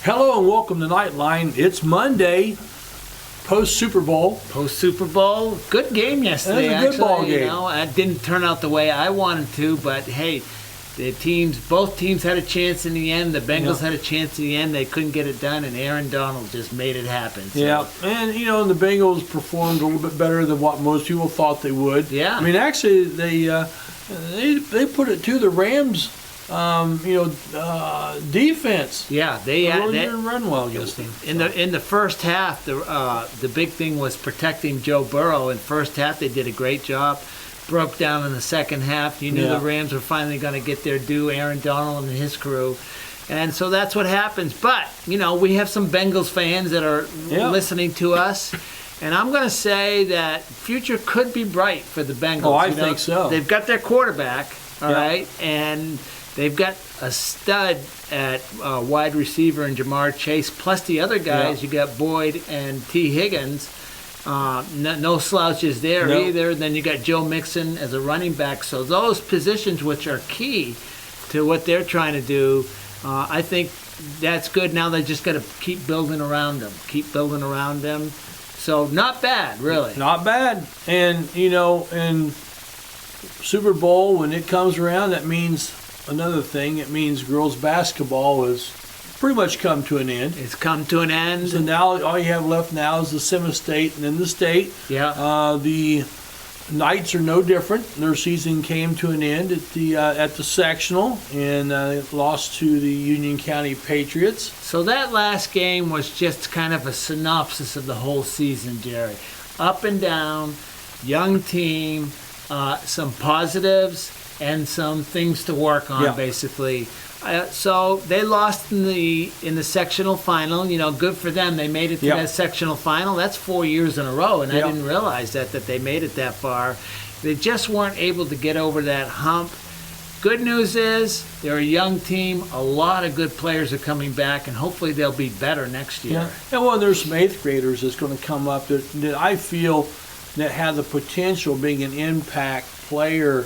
Hello and welcome to Nightline. It's Monday, post-Super Bowl. Post-Super Bowl. Good game yesterday, It was a good ball game. You know, it didn't turn out the way I wanted to, but hey, both teams had a chance in the end. The Bengals had a chance in the end. They couldn't get it done, and Aaron Donald just made it happen. So. Yeah, and the Bengals performed a little bit better than what most people thought they would. Yeah. I mean, actually, they put it to the Rams. Defense. Yeah, they didn't run well against them. In the first half, the big thing was protecting Joe Burrow. In first half, they did a great job. Broke down in the second half. You knew the Rams were finally going to get their due. Aaron Donald and his crew. And so that's what happens. But, we have some Bengals fans that are listening to us. And I'm going to say that future could be bright for the Bengals. Oh, I think so. They've got their quarterback, all right? And they've got a stud at wide receiver in Jamar Chase. Plus the other guys, you got Boyd and T. Higgins. No slouches there either. Then you got Joe Mixon as a running back. So those positions, which are key to what they're trying to do, I think that's good. Now they just got to keep building around them. So not bad, really. Not bad. And, in Super Bowl, when it comes around, that means another thing. It means girls basketball has pretty much come to an end. It's come to an end. So now all you have left now is the semi-state and then the state. Yeah. The Knights are no different. Their season came to an end at the sectional and lost to the Union County Patriots. So that last game was just kind of a synopsis of the whole season, Jerry. Up and down, young team, some positives and some things to work on, basically. So they lost in the sectional final. Good for them. They made it to that sectional final. That's 4 years in a row, and I didn't realize that they made it that far. They just weren't able to get over that hump. Good news is they're a young team. A lot of good players are coming back, and hopefully they'll be better next year. Yeah. And there's some 8th graders that's going to come up that I feel that have the potential of being an impact player.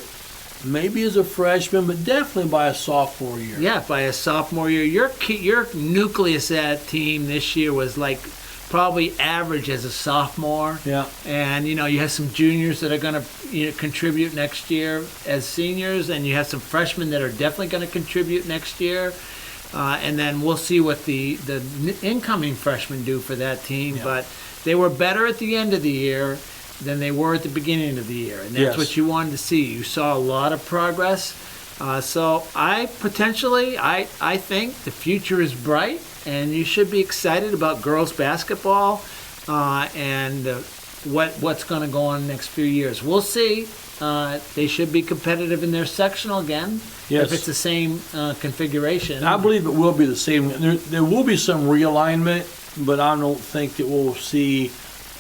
Maybe as a freshman, but definitely by a sophomore year. Yeah, by a sophomore year. Your nucleus of that team this year was like probably average as a sophomore. Yeah. And, you have some juniors that are going to contribute next year as seniors, and you have some freshmen that are definitely going to contribute next year. And then we'll see what the incoming freshmen do for that team. Yeah. But they were better at the end of the year than they were at the beginning of the year. And that's what you wanted to see. You saw a lot of progress. So I think the future is bright, and you should be excited about girls basketball and what's going to go on in the next few years. We'll see. They should be competitive in their sectional again if it's the same configuration. I believe it will be the same. There will be some realignment, but I don't think that we'll see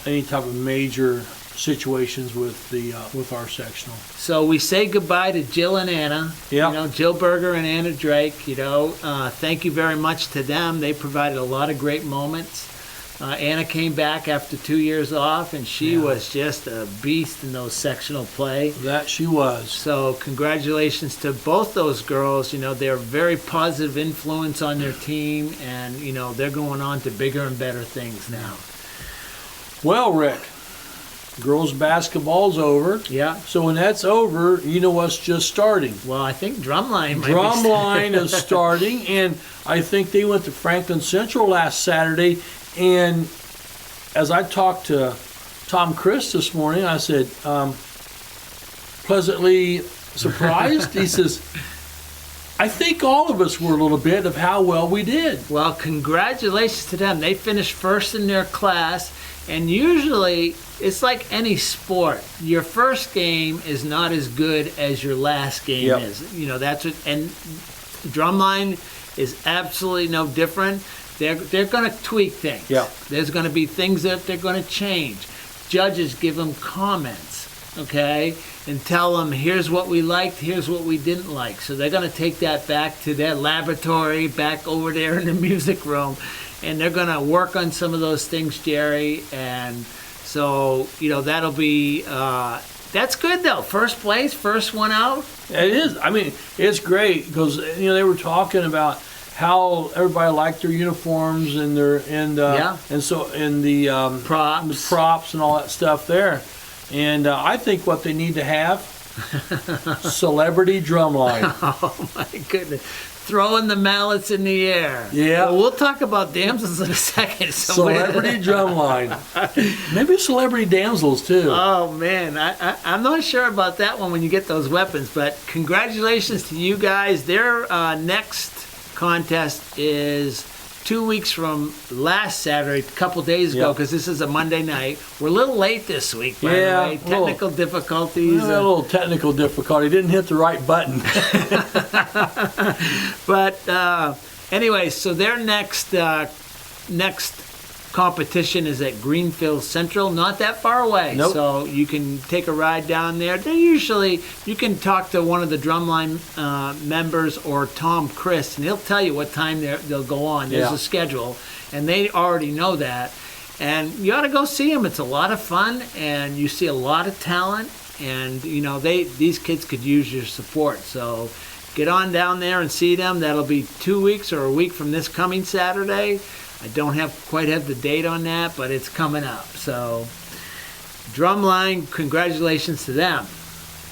any type of major situations with our sectional. So we say goodbye to Jill and Anna. Yeah. Jill Berger and Anna Drake. Thank you very much to them. They provided a lot of great moments. Anna came back after 2 years off, and she was just a beast in those sectional play. That she was. So congratulations to both those girls. They're a very positive influence on their team, and they're going on to bigger and better things now. Well, Rick, girls basketball's over. Yeah. So when that's over, what's just starting? Well, I think Drumline might be Drumline is starting, and I think they went to Franklin Central last Saturday. And as I talked to Tom Chris this morning, I said, pleasantly surprised. He says, I think all of us were a little bit of how well we did. Well, congratulations to them. They finished first in their class. And usually, it's like any sport. Your first game is not as good as your last game is. That's what. And Drumline is absolutely no different. They're going to tweak things. Yeah. There's going to be things that they're going to change. Judges give them comments, okay, and tell them here's what we liked, here's what we didn't like. So they're going to take that back to their laboratory, back over there in the music room. And they're going to work on some of those things, Jerry. And so, that'll be, that's good, though. First place, first one out. It is. I mean, it's great because, they were talking about how everybody liked their uniforms and their Yeah. and so and the props and all that stuff there. And I think what they need to have celebrity drumline. Oh my goodness. Throwing the mallets in the air. Yeah. Well, we'll talk about damsels in a second. So Celebrity drumline. Maybe celebrity damsels too. Oh man, I'm not sure about that one when you get those weapons, but congratulations to you guys. Their next contest is 2 weeks from last Saturday, a couple days ago, because this is a Monday night. We're a little late this week, by the way. Technical difficulties. A little technical difficulty. Didn't hit the right button. But anyway, so their next competition is at Greenfield Central, not that far away. Nope. So you can take a ride down there. They usually, you can talk to one of the drumline members or Tom Chris, and he'll tell you what time they'll go on. There's a schedule, and they already know that. And you ought to go see them. It's a lot of fun, and you see a lot of talent. And you know, these kids could use your support. So get on down there and see them. That'll be 2 weeks or a week from this coming Saturday. I don't quite have the date on that, but it's coming up. So, Drumline, congratulations to them.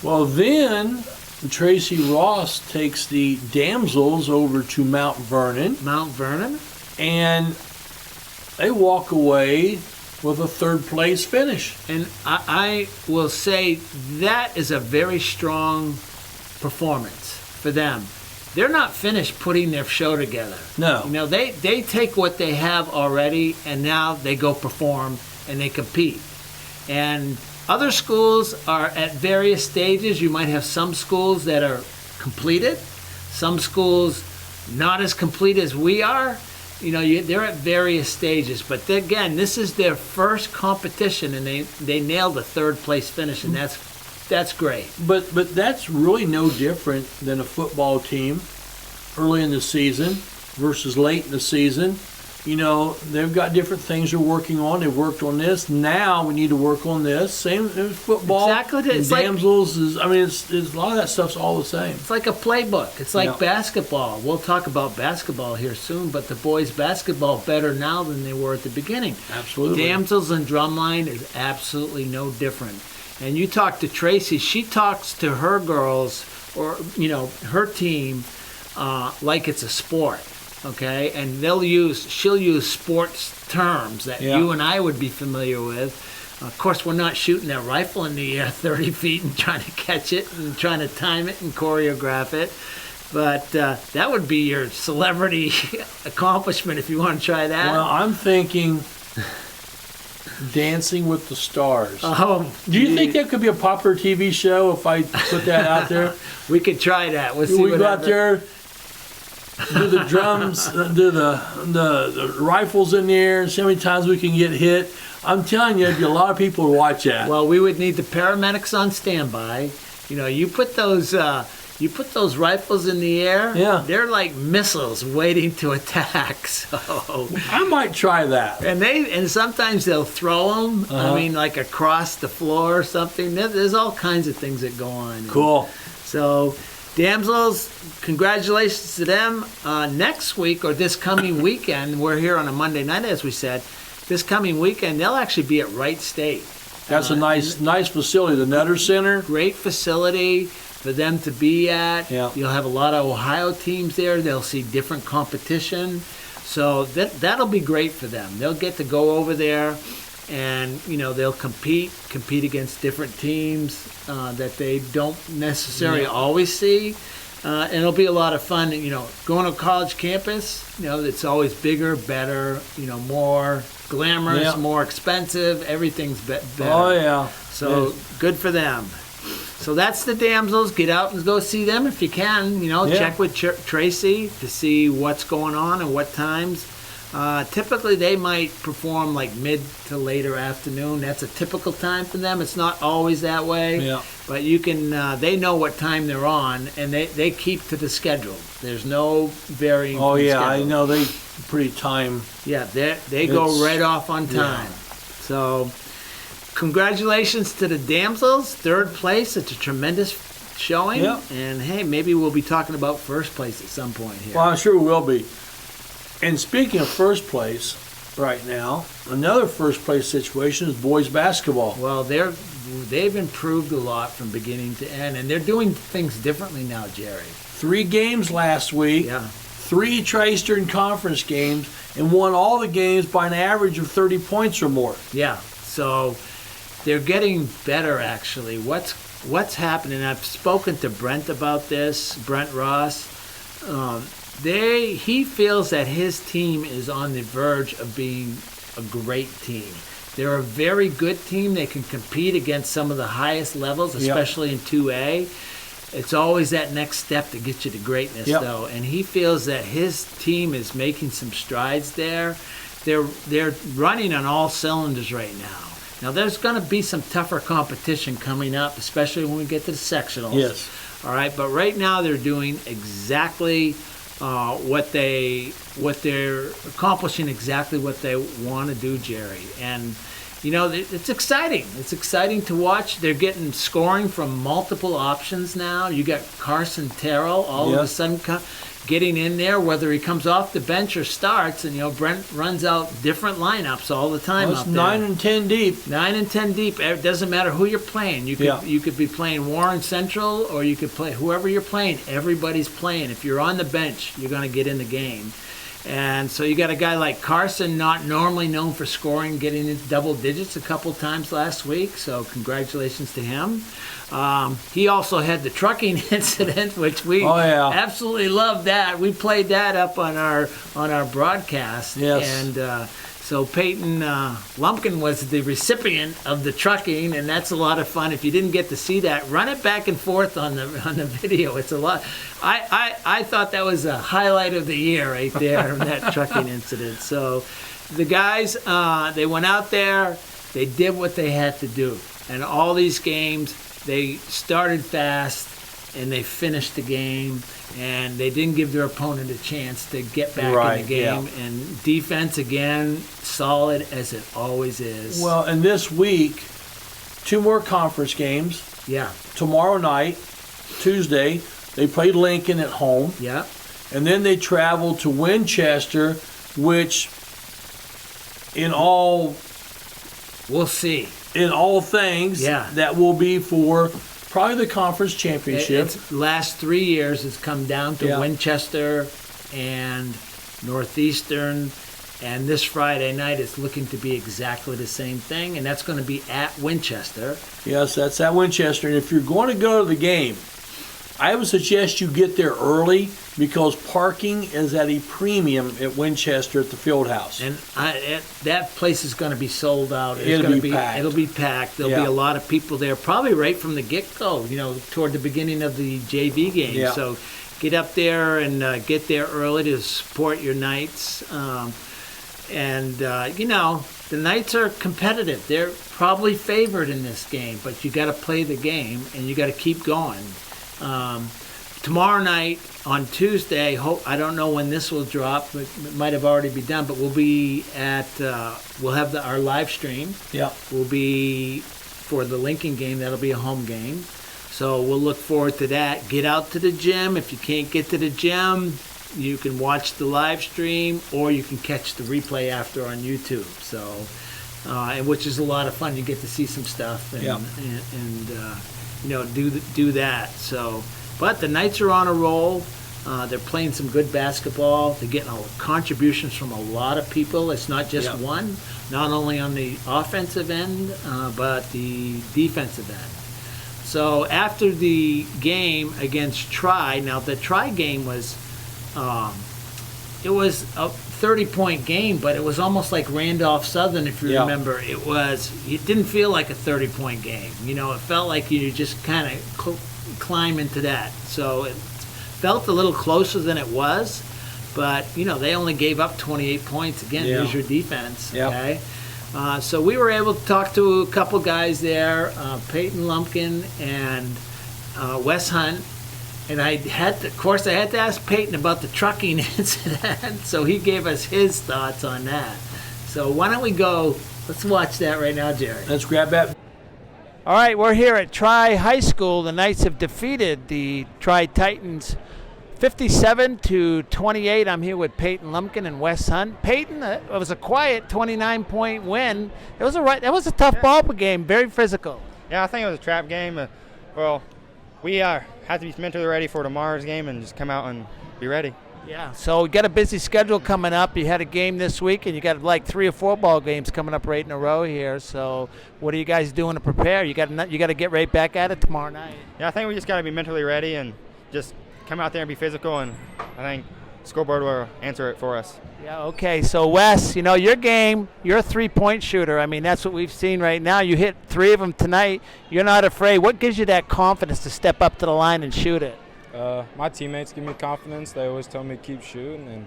Well, then Tracy Ross takes the damsels over to Mount Vernon. Mount Vernon? And they walk away with a third place finish. And I will say that is a very strong performance for them. They're not finished putting their show together. No. You know, they take what they have already, and now they go perform and they compete. And other schools are at various stages. You might have some schools that are completed, some schools not as complete as we are. You know, they're at various stages. But again, this is their first competition, and they nailed a third place finish, and that's great. But that's really no different than a football team early in the season versus late in the season. You know, they've got different things they're working on. They've worked on this. Now we need to work on this. Same as football. Exactly. It's damsels it's a lot of that stuff's all the same. It's like a playbook. It's like basketball. We'll talk about basketball here soon, but the boys' basketball better now than they were at the beginning. Absolutely. Damsels and drumline is absolutely no different. And you talk to Tracy, she talks to her girls, or, you know, her team, like it's a sport, okay? And she'll use sports terms that you and I would be familiar with. Of course, we're not shooting that rifle in the air 30 feet and trying to catch it and trying to time it and choreograph it. But that would be your celebrity accomplishment if you want to try that. Well, I'm thinking Dancing with the Stars. Oh, do you think that could be a popular TV show if I put that out there? We could try that. We'll see we what go out happens. there, do the drums, do the rifles in the air, and see how many times we can get hit. I'm telling you, there'd be a lot of people to watch that. Well, we would need the paramedics on standby. You know, you put those rifles in the air. Yeah. They're like missiles waiting to attack. So I might try that. and sometimes they'll throw them. I mean, like across the floor or something. There's all kinds of things that go on. Cool. So, damsels, congratulations to them. Next week or this coming weekend, we're here on a Monday night, as we said. This coming weekend, they'll actually be at Wright State. That's a nice facility, the Nutter Center. Great facility for them to be at. Yeah. You'll have a lot of Ohio teams there. They'll see different competition. So that'll be great for them. They'll get to go over there and, you know, they'll compete against different teams that they don't necessarily always see. And it'll be a lot of fun. You know, going to a college campus, you know, it's always bigger, better, you know, more glamorous, more expensive. Everything's better. Oh, yeah. So good for them. So that's the damsels. Get out and go see them if you can. You know, check with Tracy to see what's going on and what times. Typically, they might perform like mid to later afternoon. That's a typical time for them. It's not always that way. Yeah. But you can. They know what time they're on, and they keep to the schedule. There's no varying. Oh yeah, schedule. I know they pretty time. Yeah, they go right off on time. So, congratulations to the damsels, third place. It's a tremendous showing. Yep. And hey, maybe we'll be talking about first place at some point here. Well, I'm sure we will be. And speaking of first place right now, another first place situation is boys basketball. Well, they've improved a lot from beginning to end, and they're doing things differently now, Jerry. 3 games last week, Yeah. 3 Tri-Eastern Conference games, and won all the games by an average of 30 points or more. Yeah. So they're getting better, actually. What's happening? I've spoken to Brent about this, Brent Ross. He feels that his team is on the verge of being a great team. They're a very good team. They can compete against some of the highest levels, especially in 2A. It's always that next step to get you to greatness, though. And he feels that his team is making some strides there. They're running on all cylinders right now. Now, there's going to be some tougher competition coming up, especially when we get to the sectionals. Yes. All right, but right now they're doing exactly what they're accomplishing exactly what they want to do, Jerry. And you know, it's exciting. It's exciting to watch. They're getting scoring from multiple options now. You got Carson Terrell all of a sudden getting in there, whether he comes off the bench or starts. And, you know, Brent runs out different lineups all the time Well, out it's there. 9 and 10 deep. 9 and 10 deep. It doesn't matter who you're playing. You could be playing Warren Central, or you could play whoever you're playing. Everybody's playing. If you're on the bench, you're going to get in the game. And so you got a guy like Carson, not normally known for scoring, getting into double digits a couple times last week. So congratulations to him. He also had the trucking incident, which we absolutely loved that. We played that up on our broadcast. Yes. And so Peyton Lumpkin was the recipient of the trucking, and that's a lot of fun. If you didn't get to see that, run it back and forth on the video. It's a lot. I thought that was a highlight of the year right there, that trucking incident. So the guys, they went out there, they did what they had to do. And all these games, they started fast, and they finished the game, and they didn't give their opponent a chance to get back in the game. Yeah. And defense, again, solid as it always is. Well, and this week, 2 more conference games. Yeah. Tomorrow night, Tuesday, they play Lincoln at home. Yeah. And then they travel to Winchester, which in all things, that will be for probably the conference championship. It's last 3 years has come down to Winchester and Northeastern, and this Friday night is looking to be exactly the same thing, and that's going to be at Winchester. Yes, that's at Winchester. And if you're going to go to the game, I would suggest you get there early, because parking is at a premium at Winchester at the field house. And that place is going to be sold out. It'll be packed. It'll be packed. There'll be a lot of people there, probably right from the get-go, you know, toward the beginning of the JV game. Yeah. So get up there and get there early to support your Knights. You know, the Knights are competitive. They're probably favored in this game, but you got to play the game, and you got to keep going. Tomorrow night on Tuesday, I don't know when this will drop, but it might have already been done, but we'll be at, we'll have our live stream. Yeah. Will be for the Lincoln game. That'll be a home game. So we'll look forward to that. Get out to the gym. If you can't get to the gym, you can watch the live stream, or you can catch the replay after on YouTube. So, and which is a lot of fun. You get to see some stuff and you know, do that. So, but the Knights are on a roll. They're playing some good basketball. They're getting contributions from a lot of people. It's not just one, not only on the offensive end, but the defensive end. So after the game against Tri, now the Tri game was, it was a 30-point game, but it was almost like Randolph Southern, if you remember. It didn't feel like a 30-point game. You know, it felt like you just kind of climb into that. So it felt a little closer than it was, but, you know, they only gave up 28 points. Again, there's your defense, okay? So we were able to talk to a couple guys there, Peyton Lumpkin and Wes Hunt. And I had to ask Peyton about the trucking incident, so he gave us his thoughts on that. So why don't we go, let's watch that right now, Jerry. Let's grab that. All right, we're here at Tri High School. The Knights have defeated the Tri Titans 57-28. I'm here with Peyton Lumpkin and Wes Hunt. Peyton, it was a quiet 29-point win. That was a tough ball game, very physical. Yeah, I think it was a trap game. Well, we have to be mentally ready for tomorrow's game and just come out and be ready. Yeah, so we got a busy schedule coming up. You had a game this week, and you got like 3 or 4 ball games coming up right in a row here. So what are you guys doing to prepare? You got to get right back at it tomorrow night. Yeah, I think we just got to be mentally ready and just come out there and be physical, and I think scoreboard will answer it for us. Yeah, okay. So, Wes, your game, you're a three-point shooter. I mean, that's what we've seen right now. You hit 3 of them tonight. You're not afraid. What gives you that confidence to step up to the line and shoot it? My teammates give me confidence. They always tell me to keep shooting, and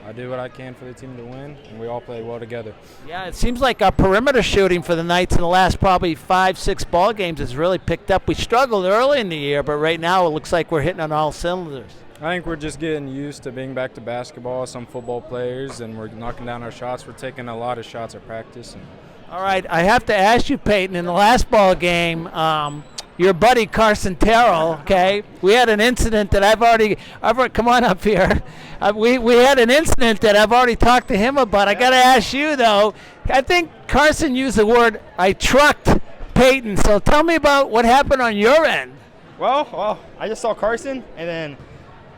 I do what I can for the team to win, and we all play well together. Yeah, it seems like our perimeter shooting for the Knights in the last probably 5-6 ball games has really picked up. We struggled early in the year, but right now it looks like we're hitting on all cylinders. I think we're just getting used to being back to basketball, some football players, and we're knocking down our shots. We're taking a lot of shots at practice. All right, I have to ask you, Peyton, in the last ball game, your buddy Carson Terrell, okay? We had an incident that I've already come on up here. We had an incident that I've already talked to him about. I got to ask you, though. I think Carson used the word, I trucked Peyton. So tell me about what happened on your end. Well, I just saw Carson, and then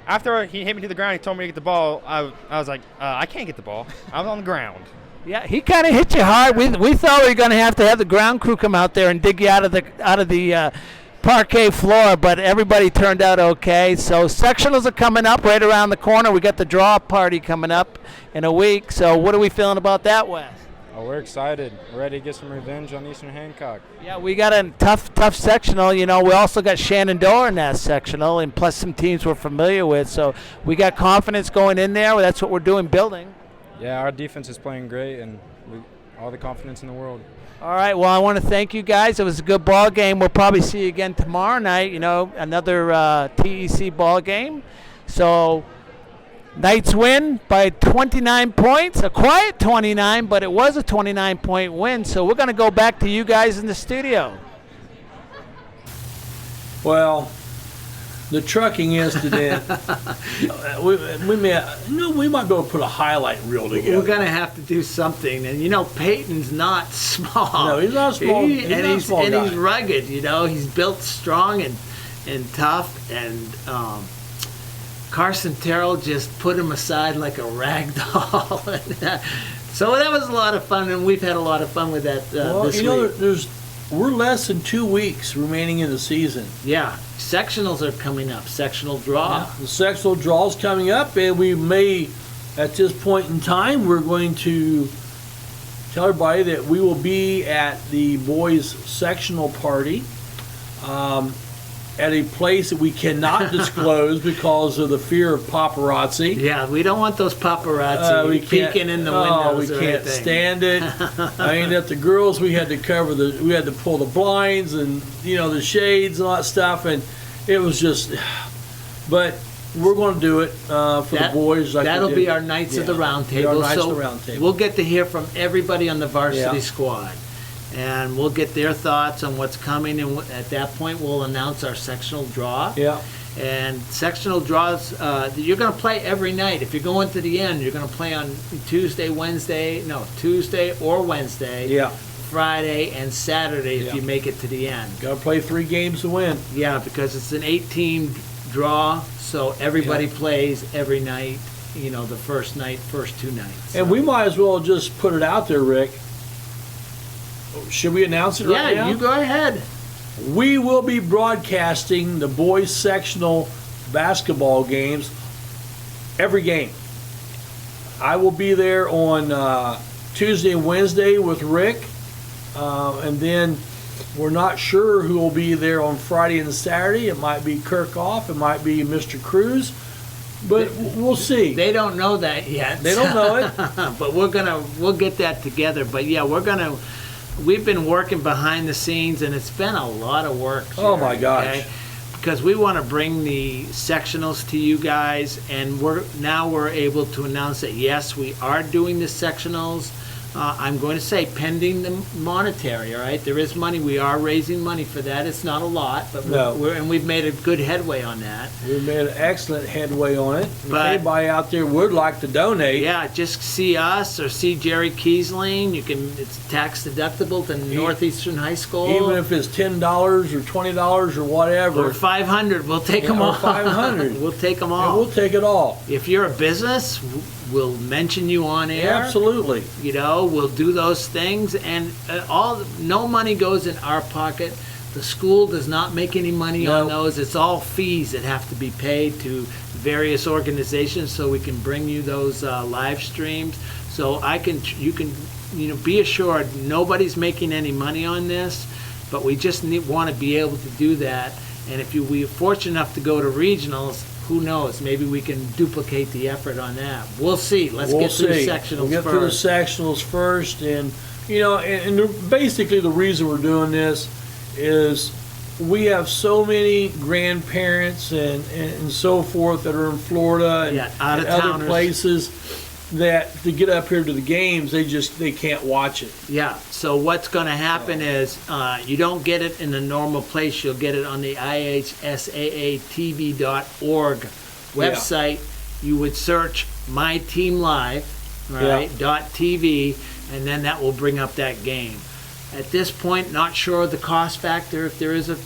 after he hit me to the ground, he told me to get the ball. I was like, I can't get the ball. I was on the ground. Yeah, he kind of hit you hard. We thought we were going to have the ground crew come out there and dig you out of the parquet floor, but everybody turned out okay. So sectionals are coming up right around the corner. We got the draw party coming up in a week. So what are we feeling about that, Wes? Oh, we're excited. We're ready to get some revenge on Eastern Hancock. Yeah, we got a tough sectional. We also got Shenandoah in that sectional, and plus some teams we're familiar with. So we got confidence going in there. That's what we're doing, building. Yeah, our defense is playing great, and all the confidence in the world. All right, well, I want to thank you guys. It was a good ball game. We'll probably see you again tomorrow night, another TEC ball game. So Knights win by 29 points, a quiet 29, but it was a 29-point win. So we're going to go back to you guys in the studio. Well, the trucking incident, we might be able to put a highlight reel together. We're going to have to do something. And, Peyton's not small. No, he's not small. He's rugged, He's built strong and tough. And Carson Terrell just put him aside like a rag doll. So that was a lot of fun, and we've had a lot of fun with that this week. We're less than 2 weeks remaining in the season. Yeah, sectionals are coming up. Sectional draw. Yeah, the sectional draw is coming up, and we may, at this point in time, we're going to tell everybody that we will be at the boys' sectional party at a place that we cannot disclose because of the fear of paparazzi. Yeah, we don't want those paparazzi peeking in the windows. We can't stand it. I mean, at the girls, we had to pull the blinds and the shades and all that stuff, and it was just. But we're going to do it for the boys. That'll be our Knights of the Round Table. We'll get to hear from everybody on the varsity squad. And we'll get their thoughts on what's coming, and at that point we'll announce our sectional draw. Yeah. And sectional draws, you're going to play every night. If you're going to the end, you're going to play on Tuesday or Wednesday, Friday, and Saturday if you make it to the end. Got to play 3 games to win. Yeah, because it's an 8-team draw, so everybody plays every night, the first 2 nights. And we might as well just put it out there, Rick. Should we announce it right now? Yeah, you go ahead. We will be broadcasting the boys sectional basketball games every game. I will be there on Tuesday and Wednesday with Rick, and then we're not sure who will be there on Friday and Saturday. It might be Kirkhoff, it might be Mr. Cruz, but we'll see. They don't know that yet. They don't know it, but we'll get that together. But yeah, we've been working behind the scenes, and it's been a lot of work. Oh my gosh. Okay? Because we want to bring the sectionals to you guys, and we're able to announce that yes, we are doing the sectionals. I'm going to say pending the monetary, all right? There is money. We are raising money for that. It's not a lot, but No. we've made a good headway on that. We made an excellent headway on it. If But- anybody out there would like to donate, Yeah, just see us or see Jerry Kiesling. It's tax deductible to Northeastern High School. even if it's $10 or $20 or whatever, or 500, we'll take them or all. 500. We'll take them yeah, all. we'll take it all. If you're a business, we'll mention you on air. Absolutely. You know, we'll do those things, and no money goes in our pocket. The school does not make any money on No. those. It's all fees that have to be paid to various organizations, so we can bring you those live streams. So you can be assured nobody's making any money on this, but we just want to be able to do that. And if we're fortunate enough to go to regionals, who knows? Maybe we can duplicate the effort on that. We'll see. Let's We'll get through the see. sectionals We'll get first. through the sectionals first, and basically the reason we're doing this is we have so many grandparents and so forth that are in Florida and, Yeah, and other out-of-towners. places that to get up here to the games they can't watch it. Yeah, so what's going to happen is you don't get it in the normal place. You'll get it on the ihsaatv.org website. You would search My Team Live, all right, .tv, and then that will bring up that game. At this point, not sure of the cost factor, if there is a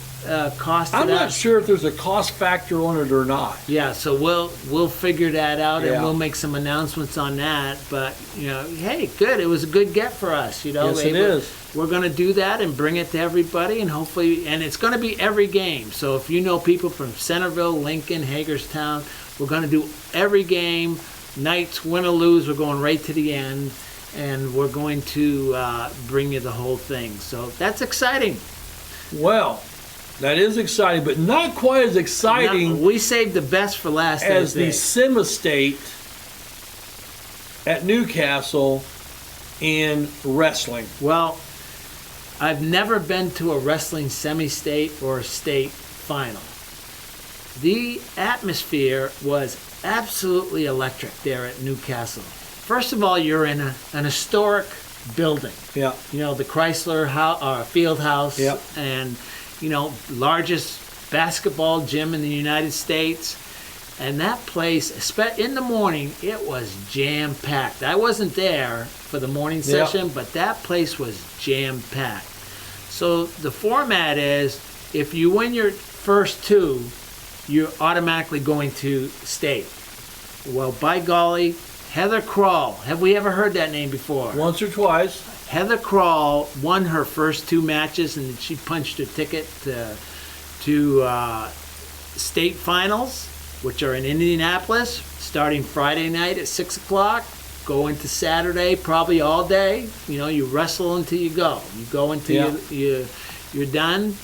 cost to I'm that. not sure if there's a cost factor on it or not. Yeah, so we'll figure that out, and Yeah. we'll make some announcements on that. But hey, good. It was a good get for us. Yes, it is. We're going to do that and bring it to everybody, and hopefully, and it's going to be every game. So if you know people from Centerville, Lincoln, Hagerstown, we're going to do every game. Nights, win or lose, we're going right to the end, and we're going to bring you the whole thing. So that's exciting. Well, that is exciting, but not quite as exciting Now, we saved the best for last. as the Thursday. semi-state at Newcastle in wrestling. Well, I've never been to a wrestling semi-state or state final. The atmosphere was absolutely electric there at Newcastle. First of all, you're in an historic building. Yeah. The Chrysler Field House, Yep. and largest basketball gym in the United States. And that place, in the morning, it was jam-packed. I wasn't there for the morning session, but that place was jam-packed. So the format is, if you win your first two, you're automatically going to state. Well, by golly, Heather Crull. Have we ever heard that name before? Once or twice. Heather Crull won her first two matches, and she punched her ticket to state finals, which are in Indianapolis, starting Friday night at 6 o'clock, go into Saturday, probably all day. You wrestle until you go. You go until you're done.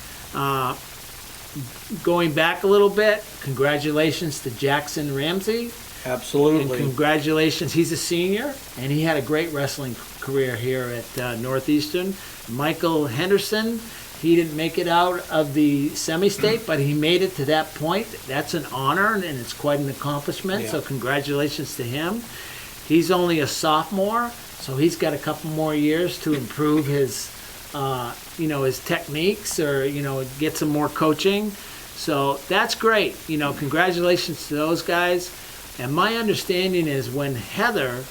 Going back a little bit, congratulations to Jackson Ramsey. And Absolutely. congratulations, he's a senior, and he had a great wrestling career here at Northeastern. Michael Henderson, he didn't make it out of the semi-state, but he made it to that point. That's an honor, and it's quite an accomplishment, Yeah. so congratulations to him. He's only a sophomore, so he's got a couple more years to improve his his techniques, or get some more coaching. So that's great. Congratulations to those guys. And my understanding is when Heather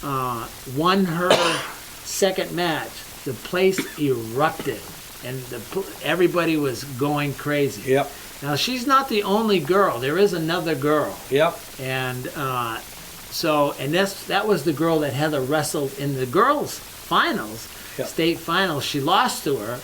won her second match, the place erupted, and everybody was going crazy. Yep. Now, she's not the only girl. There is another girl. Yep. And that was the girl that Heather wrestled in the girls' finals, Yep. state finals. She lost to her.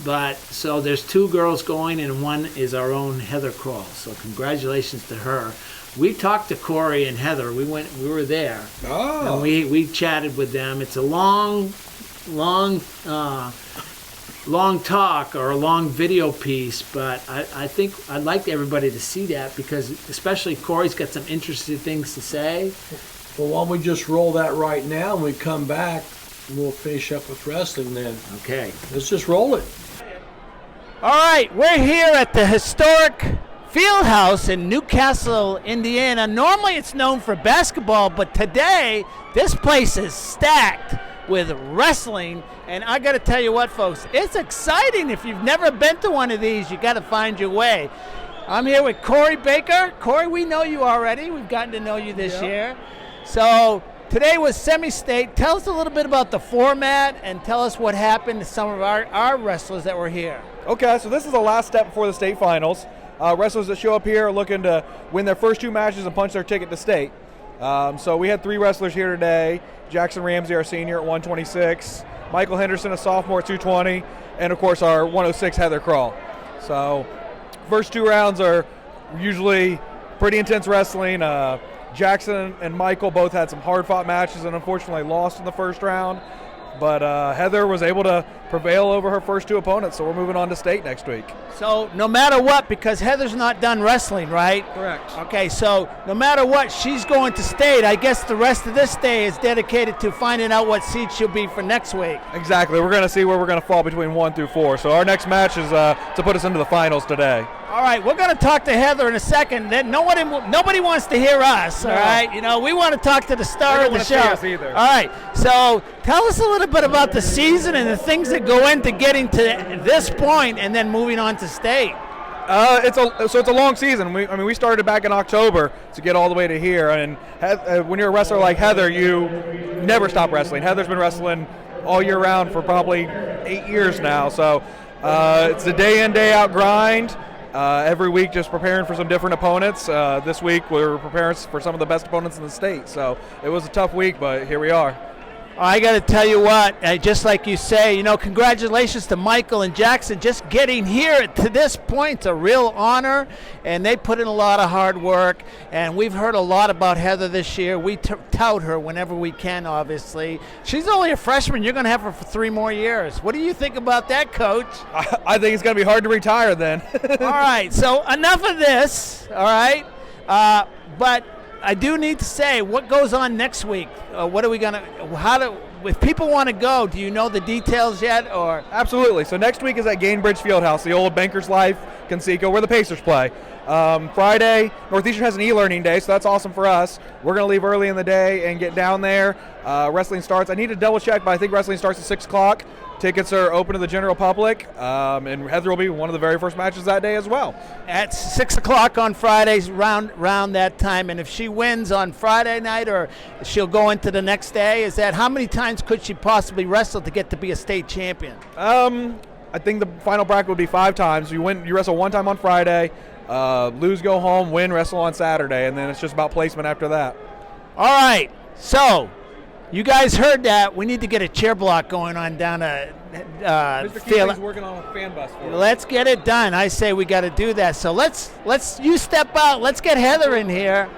But so there's two girls going, and one is our own Heather Crull. So congratulations to her. We talked to Corey and Heather. We were there, Oh. and we chatted with them. It's a long talk or a long video piece, but I think I'd like everybody to see that, because especially Corey's got some interesting things to say. Well, why don't we just roll that right now, and we come back, and we'll finish up with wrestling then. Okay. Let's just roll it. All right, we're here at the historic Fieldhouse in Newcastle, Indiana. Normally it's known for basketball, but today this place is stacked with wrestling. And I got to tell you what, folks, it's exciting. If you've never been to one of these, you got to find your way. I'm here with Corey Baker. Corey, we know you already. We've gotten to know you this year. So today was semi-state. Tell us a little bit about the format and tell us what happened to some of our wrestlers that were here. Okay, so this is the last step before the state finals. Wrestlers that show up here are looking to win their first 2 matches and punch their ticket to state. So we had 3 wrestlers here today. Jackson Ramsey, our senior, at 126. Michael Henderson, a sophomore, at 220. And, of course, our 106, Heather Crull. So first 2 rounds are usually pretty intense wrestling. Jackson and Michael both had some hard-fought matches and unfortunately lost in the first round. But Heather was able to prevail over her first 2 opponents, so we're moving on to state next week. So no matter what, because Heather's not done wrestling, right? Correct. Okay, so no matter what, she's going to state. I guess the rest of this day is dedicated to finding out what seed she'll be for next week. Exactly. We're going to see where we're going to fall between 1 through 4. So our next match is to put us into the finals today. All right, we're going to talk to Heather in a second. Then nobody wants to hear us, all right? You know, we want to talk to the star of the show. They don't want to see us either. All right, so tell us a little bit about the season and the things that go into getting to this point and then moving on to state. It's a long season. We started back in October to get all the way to here. And when you're a wrestler like Heather, you never stop wrestling. Heather's been wrestling all year round for probably 8 years now. So it's a day in, day out grind. Every week just preparing for some different opponents. This week we're preparing for some of the best opponents in the state. So it was a tough week, but here we are. I got to tell you what, just like you say, congratulations to Michael and Jackson. Just getting here to this point, it's a real honor, and they put in a lot of hard work, and we've heard a lot about Heather this year. We tout her whenever we can, obviously. She's only a freshman. You're going to have her for 3 more years. What do you think about that, Coach? I think it's going to be hard to retire then. All right, so enough of this, all right? But I do need to say, what goes on next week? What are we going to, if people want to go, do you know the details yet? Or Absolutely. So next week is at Gainbridge Fieldhouse, the old Bankers Life, Conseco, where the Pacers play. Friday, Northeastern has an e-learning day, so that's awesome for us. We're going to leave early in the day and get down there. Wrestling starts, I need to double check, but I think wrestling starts at 6 o'clock. Tickets are open to the general public, and Heather will be one of the very first matches that day as well. At 6 o'clock on Fridays, round that time, and if she wins on Friday night or she'll go into the next day, how many times could she possibly wrestle to get to be a state champion? I think the final bracket would be 5 times. You wrestle 1 time on Friday, lose, go home, win, wrestle on Saturday, and then it's just about placement after that. All right, so you guys heard that. We need to get a chair block going on down to Mr. Keeling's working on a fan bus for us. Let's get it done. I say we got to do that. So let's you step out. Let's get Heather in here.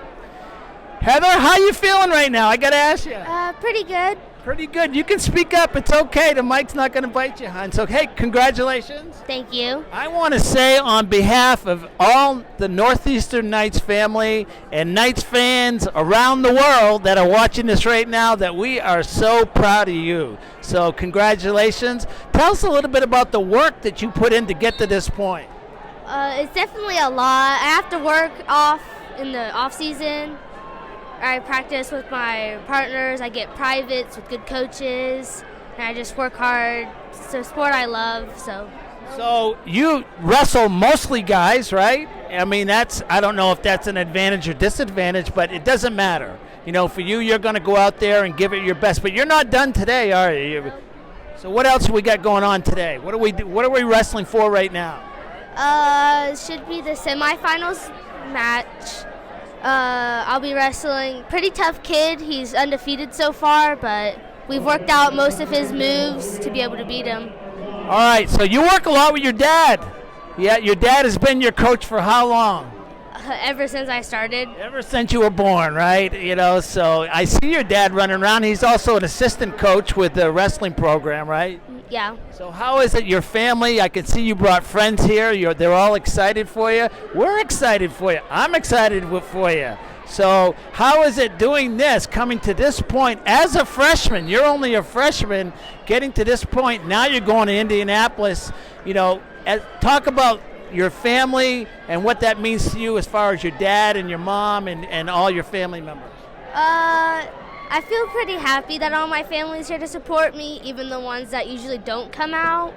Heather, how you feeling right now? I got to ask you. Pretty good. Pretty good. You can speak up. It's okay. The mic's not going to bite you, hon. So, hey, congratulations. Thank you. I want to say on behalf of all the Northeastern Knights family and Knights fans around the world that are watching this right now that we are so proud of you. So congratulations. Tell us a little bit about the work that you put in to get to this point. It's definitely a lot. I have to work off in the off season. I practice with my partners. I get privates with good coaches, and I just work hard. It's a sport I love. So you wrestle mostly guys, right? I mean, I don't know if that's an advantage or disadvantage, but it doesn't matter. For you, you're going to go out there and give it your best. But you're not done today, are you? So what else we got going on today? What are we wrestling for right now? It should be the semifinals match. I'll be wrestling pretty tough kid. He's undefeated so far, but we've worked out most of his moves to be able to beat him. All right, so you work a lot with your dad. Yeah, your dad has been your coach for how long? Ever since I started. Ever since you were born, right? So I see your dad running around. He's also an assistant coach with the wrestling program, right? Yeah. So how is it, your family? I can see you brought friends here. They're all excited for you. We're excited for you. I'm excited for you. So how is it doing this, coming to this point as a freshman? You're only a freshman, getting to this point. Now you're going to Indianapolis. Talk about your family and what that means to you as far as your dad and your mom and all your family members? I feel pretty happy that all my family's here to support me, even the ones that usually don't come out.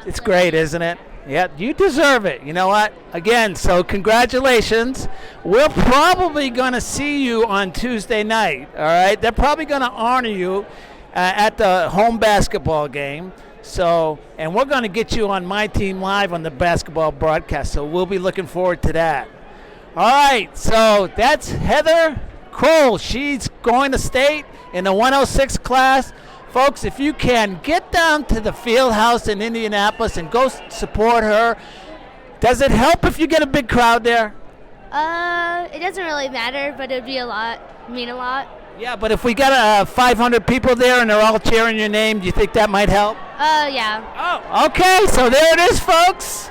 It's great, isn't it? Yeah, you deserve it. You know what? Again, so congratulations. We're probably going to see you on Tuesday night, all right? They're probably going to honor you at the home basketball game. So, and we're going to get you on My Team Live on the basketball broadcast, so we'll be looking forward to that. All right, so that's Heather Crull. She's going to state in the 106 class. Folks, if you can, get down to the field house in Indianapolis and go support her. Does it help if you get a big crowd there? It doesn't really matter, but it'd be mean a lot. Yeah, but if we got 500 people there and they're all cheering your name, do you think that might help? Yeah. Oh, okay, so there it is, folks.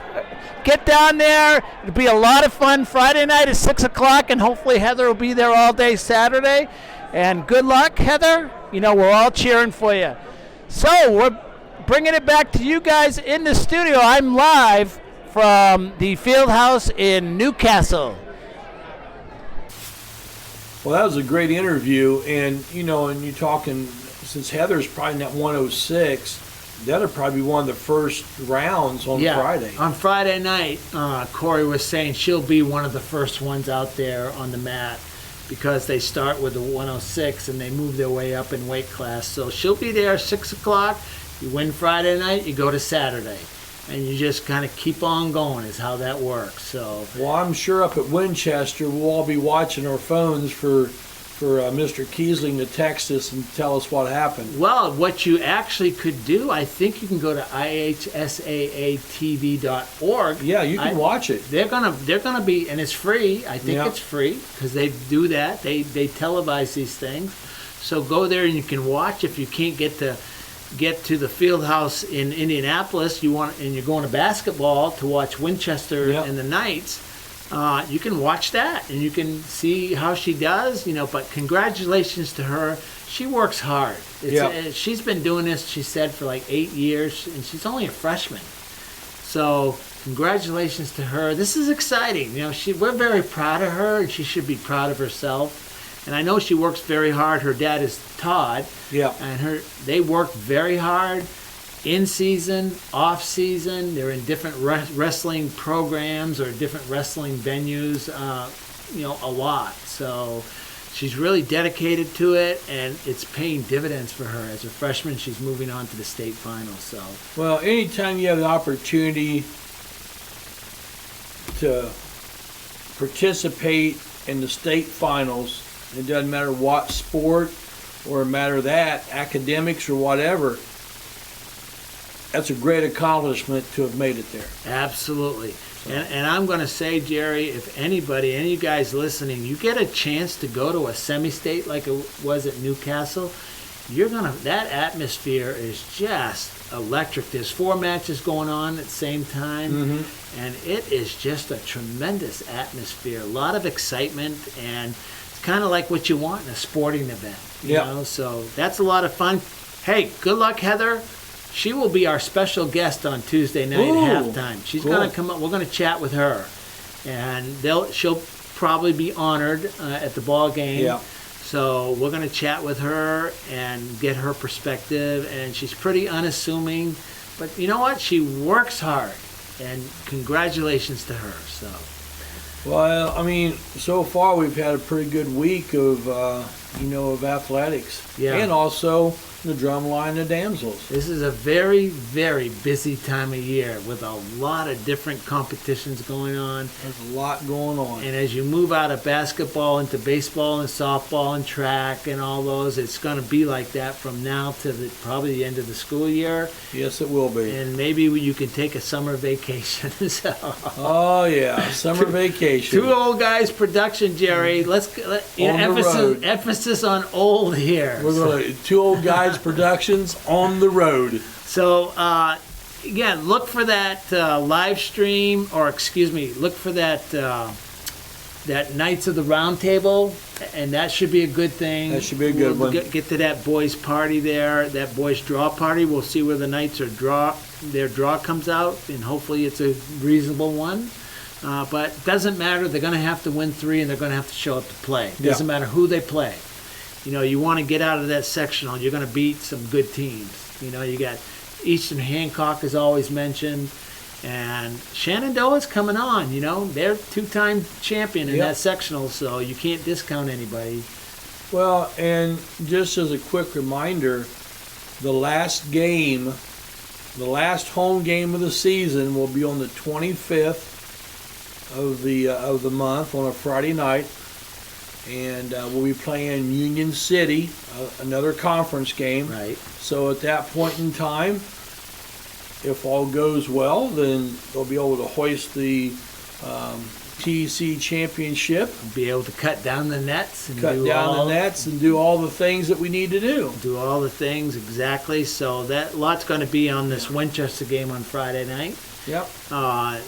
Get down there. It'll be a lot of fun. Friday night at 6 o'clock, and hopefully Heather will be there all day Saturday. And good luck, Heather. You know, we're all cheering for you. So we're bringing it back to you guys in the studio. I'm live from the field house in Newcastle. Well, that was a great interview, and and you're talking, since Heather's probably in that 106, that'll probably be one of the first rounds on Friday. On Friday night, Corey was saying she'll be one of the first ones out there on the mat because they start with the 106 and they move their way up in weight class. So she'll be there 6 o'clock. You win Friday night, you go to Saturday. And you just kind of keep on going is how that works. So, well, I'm sure up at Winchester we'll all be watching our phones for Mr. Kiesling to text us and tell us what happened. Well, what you actually could do, I think you can go to ihsaatv.org. Yeah, you can watch it. They're gonna be, and it's free. I think it's free because they do that. They televise these things. So go there and you can watch. If you can't get to the field house in Indianapolis, and you're going to basketball to watch Winchester and the Knights, you can watch that and you can see how she does, but congratulations to her. She works hard. She's been doing this, she said, for like 8 years, and she's only a freshman. So congratulations to her. This is exciting. We're very proud of her, and she should be proud of herself. And I know she works very hard. Her dad is Todd. Yeah. And they work very hard in season, off season. They're in different wrestling programs or different wrestling venues, a lot. So she's really dedicated to it, and it's paying dividends for her. As a freshman, she's moving on to the state finals. So, well, anytime you have the opportunity to participate in the state finals, it doesn't matter what sport or matter that, academics or whatever, that's a great accomplishment to have made it there. Absolutely. And I'm going to say, Jerry, if any of you guys listening, you get a chance to go to a semi-state like it was at Newcastle, that atmosphere is just electric. There's 4 matches going on at the same time, and it is just a tremendous atmosphere. A lot of excitement, and kind of like what you want in a sporting event, you know. So that's a lot of fun. Hey, good luck, Heather. She will be our special guest on Tuesday night at halftime. She's going to come up. We're going to chat with her, and she'll probably be honored at the ball game. Yeah. So we're going to chat with her and get her perspective. And she's pretty unassuming, but you know what? She works hard, and congratulations to her. So. Well, I mean, so far we've had a pretty good week of athletics. Yeah. And also the drumline, the damsels. This is a very, very busy time of year with a lot of different competitions going on. There's a lot going on. And as you move out of basketball into baseball and softball and track and all those, it's going to be like that from now to probably the end of the school year. Yes, it will be. And maybe you can take a summer vacation. So. Oh, yeah, summer vacation. 2 Old Guys production, Jerry. Emphasis on old here. We're going to 2 Old Guys Productions on the road. So, again, look for that live stream, or look for that that Knights of the Round Table, and that should be a good thing. That should be a good We'll one. Get to that boys' party there, that boys' draw party. We'll see where the Knights their draw comes out, and hopefully it's a reasonable one. But it doesn't matter. They're going to have to win 3, and they're going to have to show up to play. It doesn't matter who they play. You know, you want to get out of that sectional. You're going to beat some good teams. You know, you got Eastern Hancock is always mentioned. And Shenandoah's coming on, you know. They're 2-time champion in that sectional, so you can't discount anybody. Well, and just as a quick reminder, the last home game of the season will be on the 25th of the month on a Friday night, and we'll be playing Union City, another conference game. Right. So at that point in time, if all goes well, then they'll be able to hoist the TEC championship, Be able to cut down the nets and cut down the nets, and do all the things that we need to do. do all the things exactly. So that lot's going to be on this Winchester game on Friday night. Yep.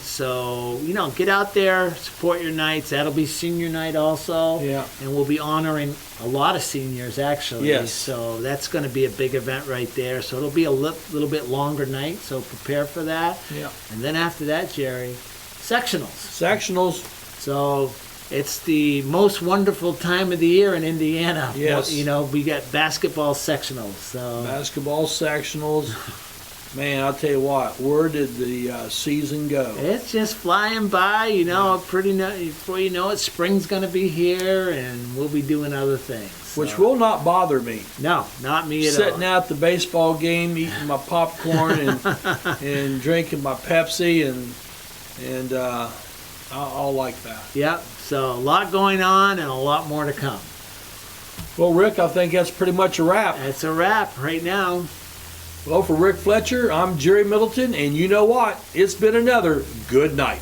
So you know, get out there, support your Knights. That'll be senior night also. Yeah. And we'll be honoring a lot of seniors actually. Yes. So that's going to be a big event right there. So it'll be a little bit longer night. So prepare for that. Yeah. And then after that, Jerry, sectionals. Sectionals. So it's the most wonderful time of the year in Indiana. Yes. You know, we got basketball sectionals. So Basketball sectionals. Man, I'll tell you what. Where did the season go? it's just flying by. You know, before you know it, spring's going to be here, and we'll be doing other things. Which So- will not bother me. No, not me at Sitting all. out the baseball game, eating my popcorn and drinking my Pepsi, and I'll like that. Yep. So a lot going on and a lot more to come. Well, Rick, I think that's pretty much a wrap. That's a wrap right now. Well, for Rick Fletcher, I'm Jerry Middleton, and you know what? It's been another good night.